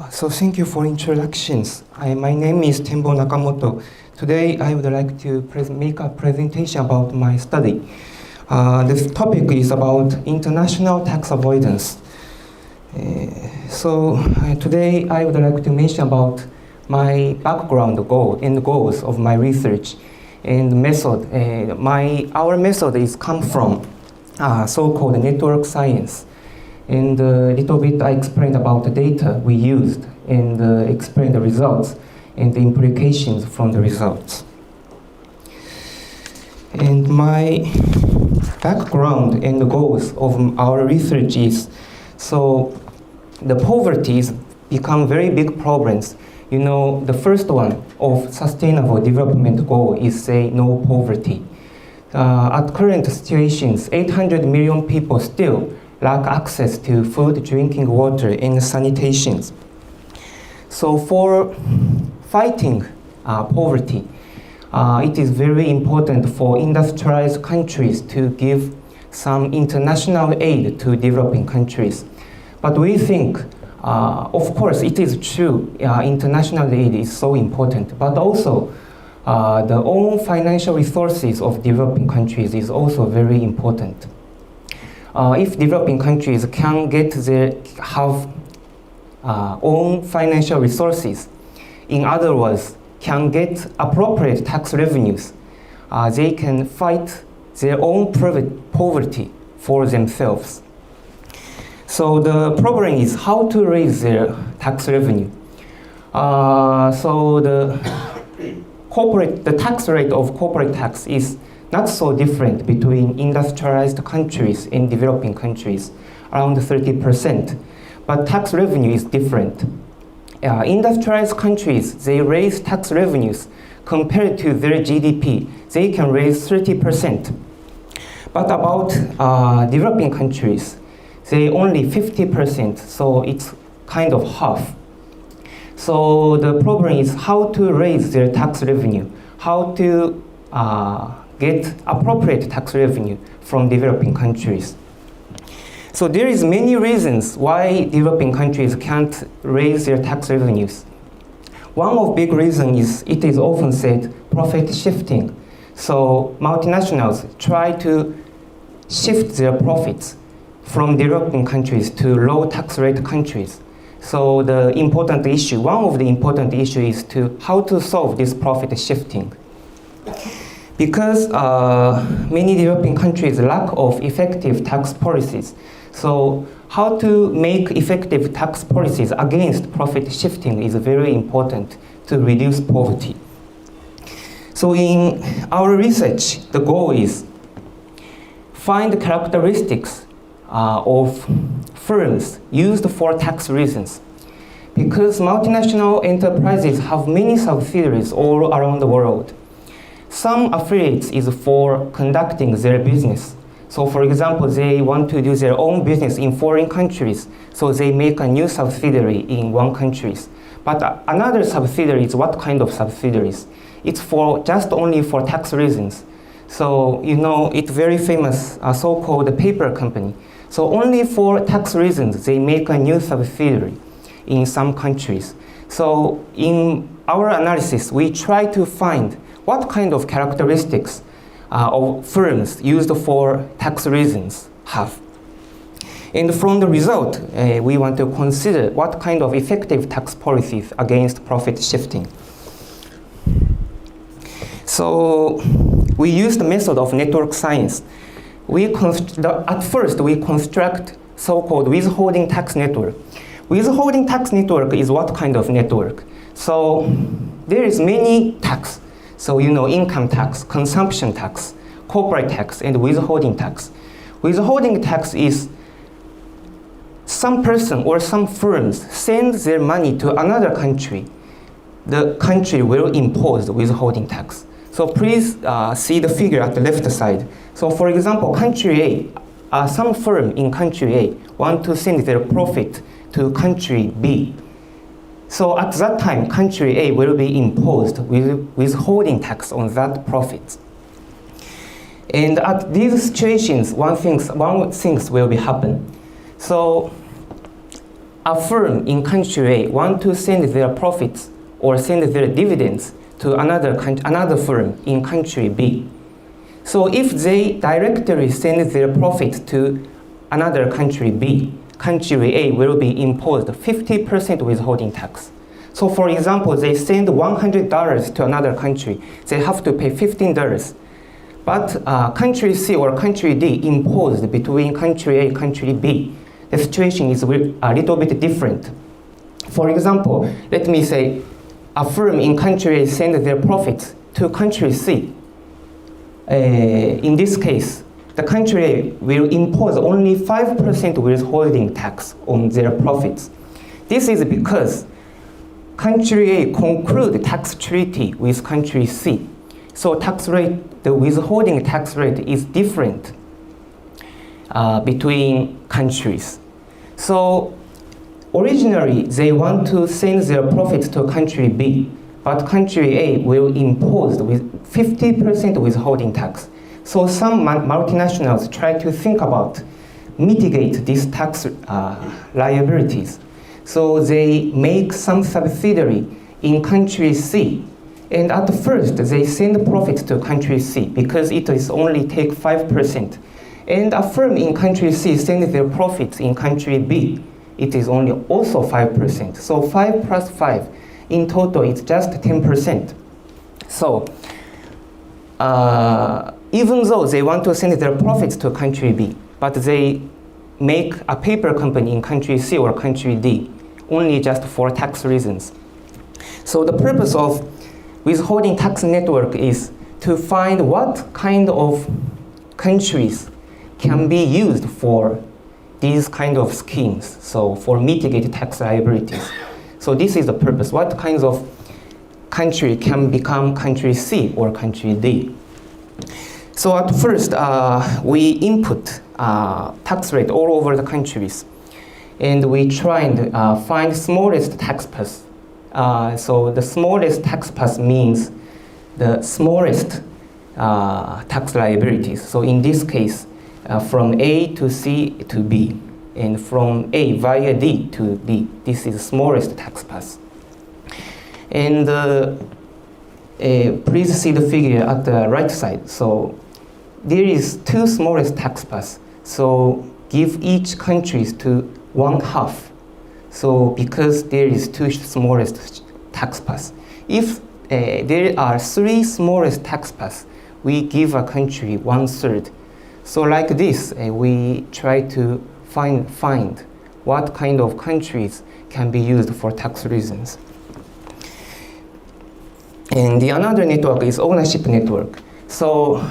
So thank you for introductions. My name is Tembo Nakamoto. Today I would like to make a presentation about my study. This topic is about international tax avoidance. Today I would like to mention about my background goal and goals of my research and method. Our method is come from so-called network science. And a little bit I explained about the data we used and explained the results and the implications from the results. And my background and the goals of our research is, so the poverty has become very big problems. You know, the first one of sustainable development goal is say no poverty. At current situations, 800 million people still lack access to food, drinking water, and sanitation. So for fighting poverty, it is very important for industrialized countries to give some international aid to developing countries. But we think, of course, it is true, international aid is so important, but also the own financial resources of developing countries is also very important. If developing countries can have own financial resources, in other words, can get appropriate tax revenues, they can fight their own poverty for themselves. So the problem is how to raise their tax revenue. So the tax rate of corporate tax is not so different between industrialized countries and developing countries, around 30%. But tax revenue is different. Industrialized countries, they raise tax revenues compared to their GDP. They can raise 30%. But about developing countries, they only 50%, so it's kind of half. So the problem is how to raise their tax revenue, how to get appropriate tax revenue from developing countries. So there is many reasons why developing countries can't raise their tax revenues. One of big reasons is, it is often said, profit shifting. So multinationals try to shift their profits from developing countries to low tax rate countries. So one of the important issues is how to solve this profit shifting. Because many developing countries lack of effective tax policies. So how to make effective tax policies against profit shifting is very important to reduce poverty. So in our research, the goal is find characteristics of firms used for tax reasons. Because multinational enterprises have many subsidiaries all around the world. Some affiliates is for conducting their business. So for example, they want to do their own business in foreign countries, so they make a new subsidiary in one country. But another subsidiary is what kind of subsidiaries? It's just only for tax reasons. So you know, it's very famous, so-called paper company. So only for tax reasons, they make a new subsidiary in some countries. So in our analysis, we try to find what kind of characteristics of firms used for tax reasons have. And from the result, we want to consider what kind of effective tax policies against profit shifting. So we use the method of network science. At first, we construct so-called withholding tax network. Withholding tax network is what kind of network? So there is many tax. So you know, income tax, consumption tax, corporate tax, and withholding tax. Withholding tax is some person or some firms send their money to another country. The country will impose the withholding tax. So please see the figure at the left side. So for example, country A, some firm in country A want to send their profit to country B. So at that time, country A will be imposed with withholding tax on that profit. And at these situations, one thing will be happen. So a firm in country A want to send their profits or send their dividends to another firm in country B. So if they directly send their profits to another country B, country A will be imposed 50% withholding tax. So for example, they send $100 to another country, they have to pay $15. But country C or country D imposed between country A and country B, the situation is a little bit different. For example, let me say a firm in country A send their profits to country C. In this case, the country A will impose only 5% withholding tax on their profits. This is because country A conclude tax treaty with country C. So tax rate, the withholding tax rate is different between countries. So originally, they want to send their profits to country B, but country A will impose with 50% withholding tax. So some multinationals try to think about mitigate these tax liabilities. So they make some subsidiary in country C. And at first, they send profits to country C because it is only take 5%. And a firm in country C sends their profits in country B. It is only also 5%. So 5 plus 5, in total, it's just 10%. So even though they want to send their profits to country B, but they make a paper company in country C or country D, only just for tax reasons. So the purpose of withholding tax network is to find what kind of countries can be used for these kind of schemes, so for mitigated tax liabilities. So this is the purpose. What kinds of country can become country C or country D? So at first, we input tax rate all over the countries, and we try and find smallest tax path. So the smallest tax path means the smallest tax liabilities. So in this case, from A to C to B, and from A via D to B, this is the smallest tax path. And please see the figure at the right side. So there is two smallest tax paths. So give each countries to 1/2. So because there is two smallest tax paths. If there are three smallest tax paths, we give a country 1/3. So like this, we try to find what kind of countries can be used for tax reasons. And the another network is ownership network. So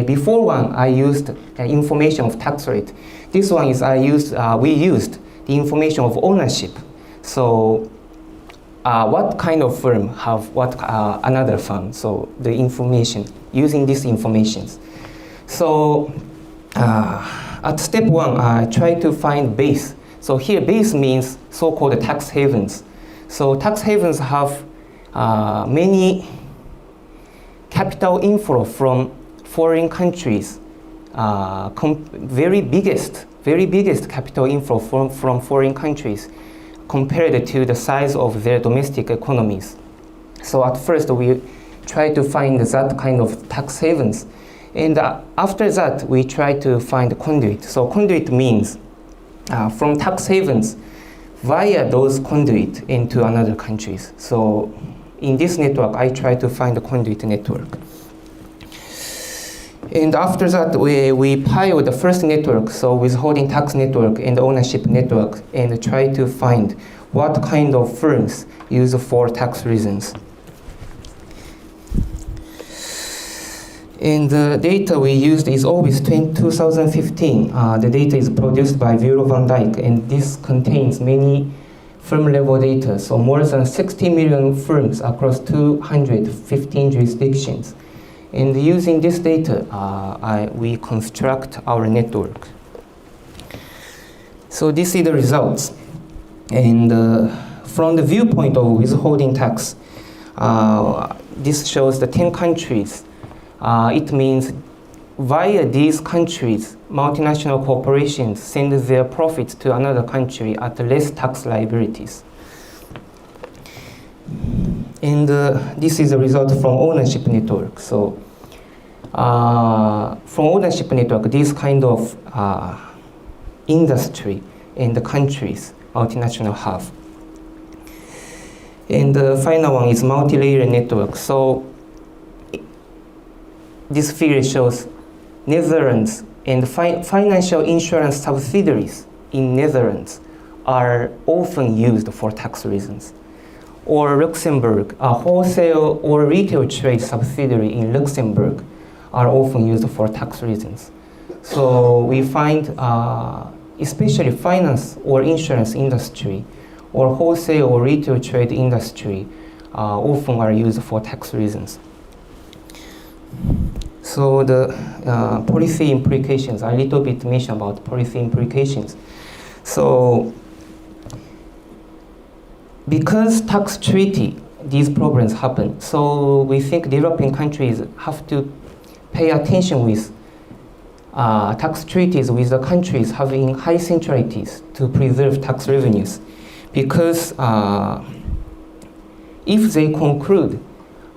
before one, I used information of tax rate. This one is we used the information of ownership. So what kind of firm have what another firm? So the information, using these informations. So at step one, I try to find base. So here base means so-called tax havens. So tax havens have many capital inflow from foreign countries, very biggest capital inflow from foreign countries compared to the size of their domestic economies. So at first we try to find that kind of tax havens. And after that, we try to find conduit. So conduit means from tax havens via those conduit into another countries. So in this network, I try to find the conduit network. And after that, we pile the first network, so withholding tax network and ownership network, and try to find what kind of firms use for tax reasons. And the data we used is always 2015. The data is produced by Bureau van Dijk, and this contains many firm-level data, so more than 60 million firms across 215 jurisdictions. And using this data, we construct our network. So this is the results. And from the viewpoint of withholding tax, this shows the 10 countries. It means via these countries, multinational corporations send their profits to another country at less tax liabilities. And this is a result from ownership network. So from ownership network, this kind of industry and the countries multinational have. And the final one is multi-layer network. So this figure shows Netherlands and financial insurance subsidiaries in Netherlands are often used for tax reasons. Or Luxembourg, a wholesale or retail trade subsidiary in Luxembourg are often used for tax reasons. So we find especially finance or insurance industry or wholesale or retail trade industry often are used for tax reasons. So the policy implications, a little bit mention about policy implications. So because tax treaty, these problems happen. So we think developing countries have to pay attention with tax treaties with the countries having high centralities to preserve tax revenues. Because if they conclude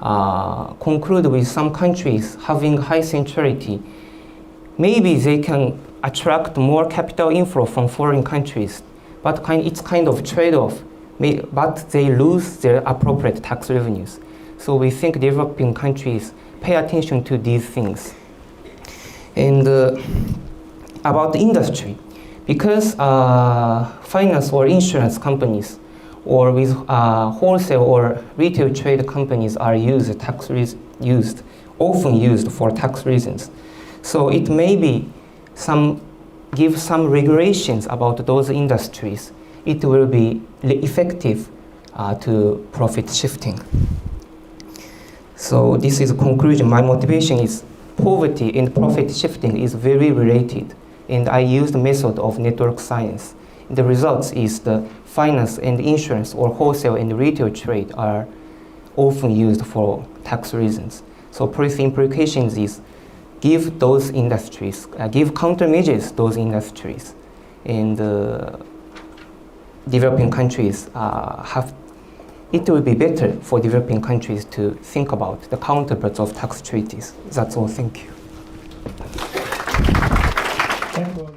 with some countries having high centrality, maybe they can attract more capital inflow from foreign countries, but it's kind of trade-off, but they lose their appropriate tax revenues. So we think developing countries pay attention to these things. And about the industry, because finance or insurance companies or with wholesale or retail trade companies are often used for tax reasons. So it may be give some regulations about those industries. It will be effective to profit shifting. So this is a conclusion. My motivation is poverty and profit shifting is very related. And I use the method of network science. The results is the finance and insurance or wholesale and retail trade are often used for tax reasons. So policy implications is give those industries, give countermeasures those industries. And developing countries it will be better for developing countries to think about the counterparts of tax treaties. That's all, thank you. Thank you.